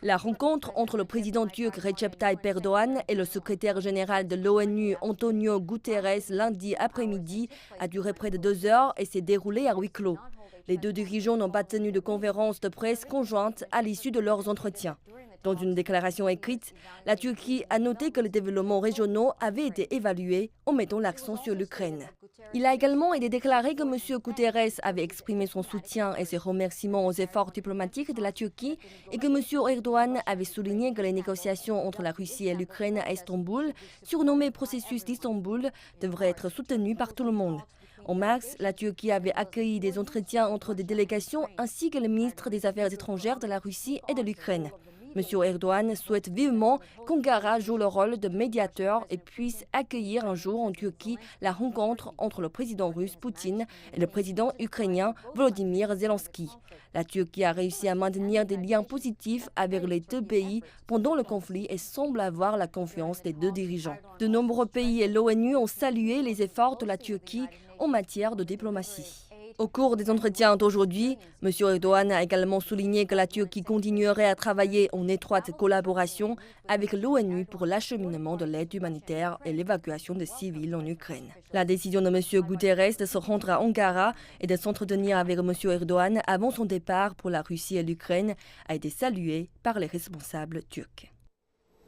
La rencontre entre le président turc Recep Tayyip Erdogan et le secrétaire général de l'ONU Antonio Guterres lundi après-midi a duré près de 2 heures et s'est déroulée à huis clos. Les deux dirigeants n'ont pas tenu de conférence de presse conjointe à l'issue de leurs entretiens. Dans une déclaration écrite, la Turquie a noté que les développements régionaux avaient été évalués en mettant l'accent sur l'Ukraine. Il a également été déclaré que M. Guterres avait exprimé son soutien et ses remerciements aux efforts diplomatiques de la Turquie et que M. Erdogan avait souligné que les négociations entre la Russie et l'Ukraine à Istanbul, surnommé processus d'Istanbul, devraient être soutenues par tout le monde. En mars, la Turquie avait accueilli des entretiens entre des délégations ainsi que les ministres des Affaires étrangères de la Russie et de l'Ukraine. M. Erdogan souhaite vivement qu'Ankara joue le rôle de médiateur et puisse accueillir un jour en Turquie la rencontre entre le président russe Poutine et le président ukrainien Volodymyr Zelensky. La Turquie a réussi à maintenir des liens positifs avec les deux pays pendant le conflit et semble avoir la confiance des deux dirigeants. De nombreux pays et l'ONU ont salué les efforts de la Turquie en matière de diplomatie. Au cours des entretiens d'aujourd'hui, M. Erdogan a également souligné que la Turquie continuerait à travailler en étroite collaboration avec l'ONU pour l'acheminement de l'aide humanitaire et l'évacuation des civils en Ukraine. La décision de M. Guterres de se rendre à Ankara et de s'entretenir avec M. Erdogan avant son départ pour la Russie et l'Ukraine a été saluée par les responsables turcs.